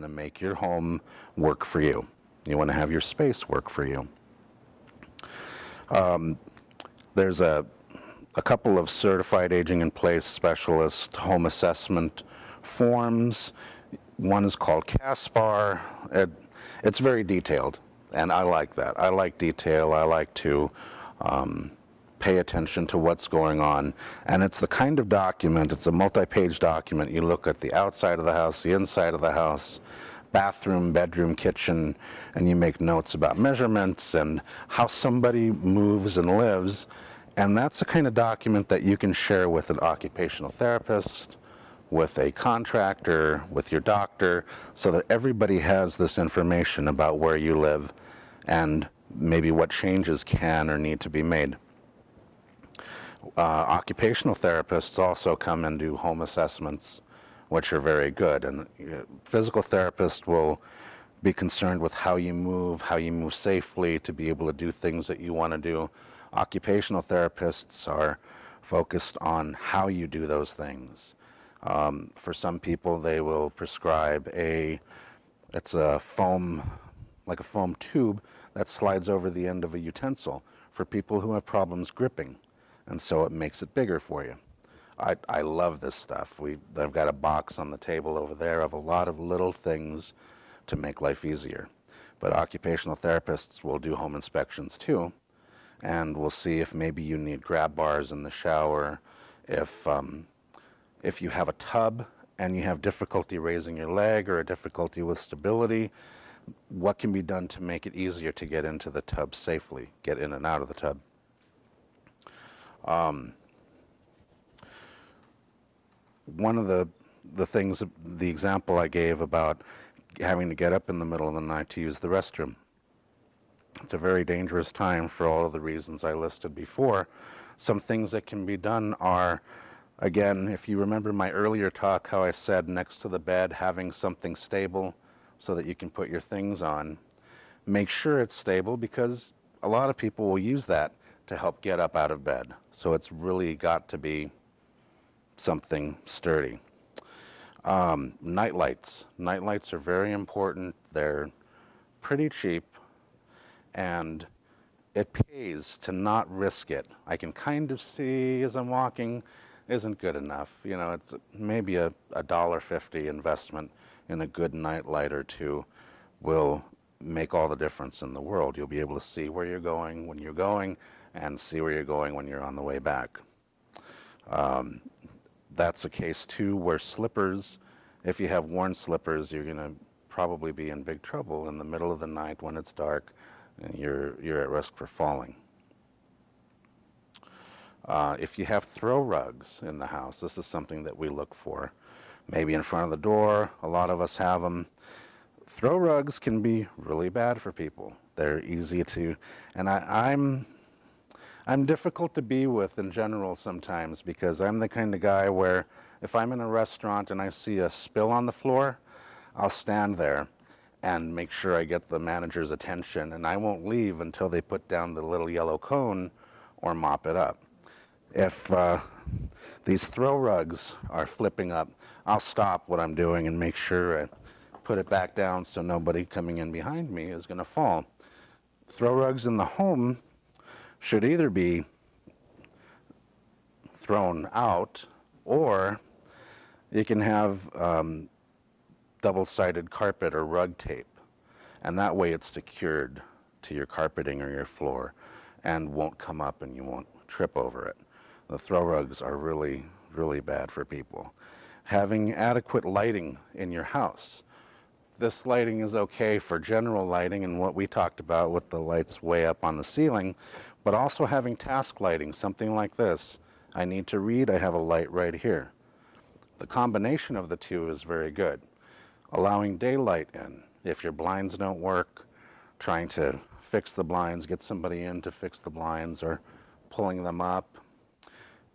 to make your home work for you. You want to have your space work for you. There's a couple of certified aging in place specialist home assessment forms. One is called CASPAR. It's very detailed, and I like that. I like detail. I like to pay attention to what's going on. And it's the kind of document, it's a multi-page document. You look at the outside of the house, the inside of the house, bathroom, bedroom, kitchen, and you make notes about measurements and how somebody moves and lives. And that's the kind of document that you can share with an occupational therapist, with a contractor, with your doctor, so that everybody has this information about where you live and maybe what changes can or need to be made. Occupational therapists also come and do home assessments, which are very good. And physical therapists will be concerned with how you move safely to be able to do things that you want to do. Occupational therapists are focused on how you do those things. For some people, they will prescribe it's a foam, like a foam tube that slides over the end of a utensil for people who have problems gripping. And so it makes it bigger for you. I love this stuff. I've got a box on the table over there of a lot of little things to make life easier. But occupational therapists will do home inspections too, and we'll see if maybe you need grab bars in the shower, if you have a tub and you have difficulty raising your leg or a difficulty with stability, what can be done to make it easier to get into the tub safely, get in and out of the tub. One of the things, the example I gave about having to get up in the middle of the night to use the restroom. It's a very dangerous time for all of the reasons I listed before. Some things that can be done are, again, if you remember my earlier talk, how I said next to the bed having something stable so that you can put your things on. Make sure it's stable, because a lot of people will use that to help get up out of bed. So it's really got to be something sturdy. Night lights. Night lights are very important. They're pretty cheap, and it pays to not risk it. I can kind of see as I'm walking isn't good enough. You know, it's maybe a $1.50 investment in a good night light or two will make all the difference in the world. You'll be able to see where you're going when you're going, and see where you're going when you're on the way back. That's a case too where slippers, if you have worn slippers, you're going to probably be in big trouble in the middle of the night when it's dark and you're at risk for falling. If you have throw rugs in the house, this is something that we look for. Maybe in front of the door, a lot of us have them. Throw rugs can be really bad for people. They're easy to, and I'm difficult to be with in general sometimes, because I'm the kind of guy where if I'm in a restaurant and I see a spill on the floor, I'll stand there and make sure I get the manager's attention, and I won't leave until they put down the little yellow cone or mop it up. If these throw rugs are flipping up, I'll stop what I'm doing and make sure I put it back down so nobody coming in behind me is going to fall. Throw rugs in the home should either be thrown out, or you can have double-sided carpet or rug tape, and that way it's secured to your carpeting or your floor and won't come up and you won't trip over it. The throw rugs are really, really bad for people. Having adequate lighting in your house. This lighting is okay for general lighting and what we talked about with the lights way up on the ceiling, but also having task lighting, something like this. I need to read, I have a light right here. The combination of the two is very good. Allowing daylight in. If your blinds don't work, trying to fix the blinds, get somebody in to fix the blinds, or pulling them up.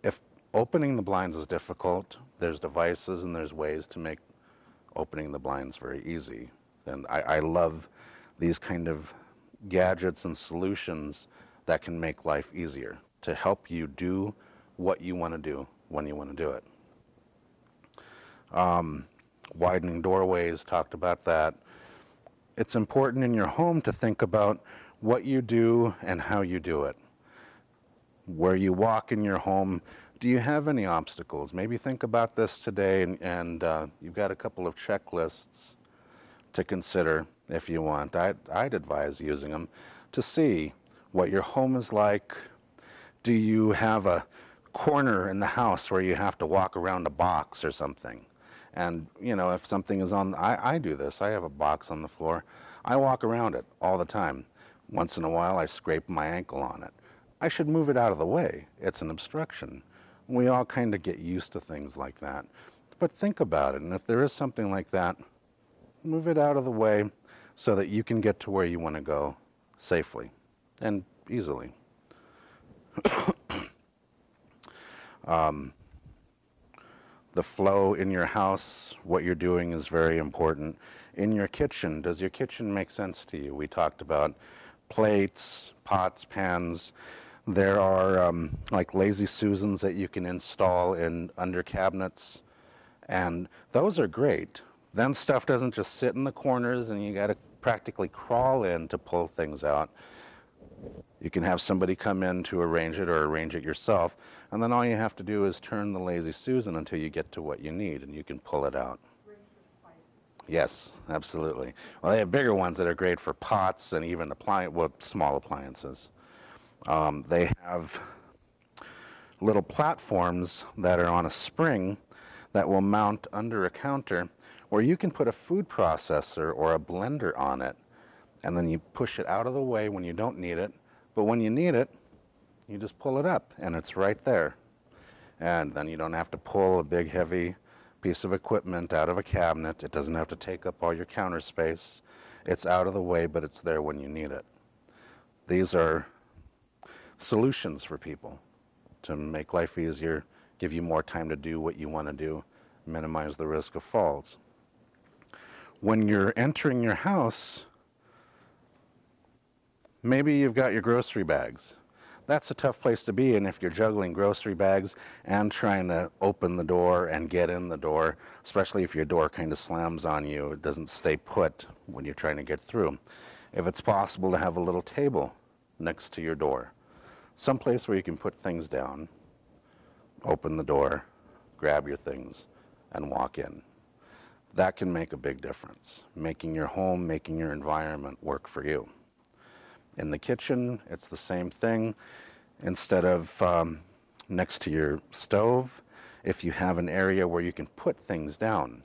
If opening the blinds is difficult, there's devices and there's ways to make opening the blinds very easy. And I love these kind of gadgets and solutions that can make life easier to help you do what you want to do when you want to do it. Widening doorways, talked about that. It's important in your home to think about what you do and how you do it. Where you walk in your home, do you have any obstacles? Maybe think about this today, and you've got a couple of checklists to consider if you want. I'd advise using them to see what your home is like. Do you have a corner in the house where you have to walk around a box or something? And, you know, if something is on, I do this. I have a box on the floor. I walk around it all the time. Once in a while, I scrape my ankle on it. I should move it out of the way. It's an obstruction. We all kind of get used to things like that. But think about it, and if there is something like that, move it out of the way so that you can get to where you want to go safely and easily. The flow in your house, what you're doing is very important. In your kitchen, does your kitchen make sense to you? We talked about plates, pots, pans. There are like Lazy Susans that you can install in under cabinets, and those are great. Then stuff doesn't just sit in the corners and you got to practically crawl in to pull things out. You can have somebody come in to arrange it or arrange it yourself, and then all you have to do is turn the Lazy Susan until you get to what you need, and you can pull it out. Yes, absolutely. Well, they have bigger ones that are great for pots and even small appliances. They have little platforms that are on a spring that will mount under a counter where you can put a food processor or a blender on it, and then you push it out of the way when you don't need it. But when you need it, you just pull it up, and it's right there. And then you don't have to pull a big, heavy piece of equipment out of a cabinet. It doesn't have to take up all your counter space. It's out of the way, but it's there when you need it. These are solutions for people to make life easier, give you more time to do what you want to do, minimize the risk of falls. When you're entering your house, maybe you've got your grocery bags. That's a tough place to be in if you're juggling grocery bags and trying to open the door and get in the door, especially if your door kind of slams on you. It doesn't stay put when you're trying to get through. If it's possible to have a little table next to your door, someplace where you can put things down, open the door, grab your things, and walk in. That can make a big difference, making your home, making your environment work for you. In the kitchen, it's the same thing. Instead of next to your stove, if you have an area where you can put things down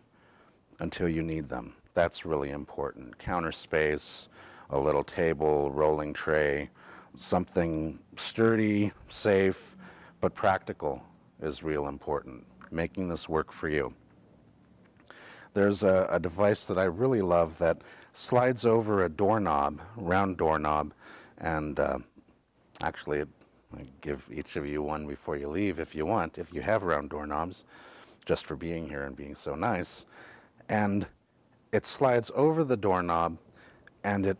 until you need them, that's really important. Counter space, a little table, rolling tray, something sturdy, safe, but practical is real important, making this work for you. There's a device that I really love that slides over a doorknob, round doorknob, and actually I give each of you one before you leave if you want, if you have round doorknobs, just for being here and being so nice. And it slides over the doorknob, and it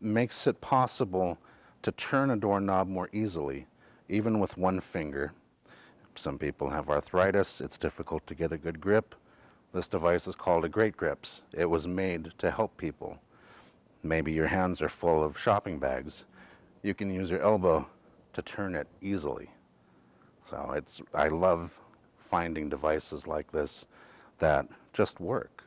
makes it possible to turn a doorknob more easily, even with one finger. Some people have arthritis. It's difficult to get a good grip. This device is called a Great Grips. It was made to help people. Maybe your hands are full of shopping bags. You can use your elbow to turn it easily. So I love finding devices like this that just work.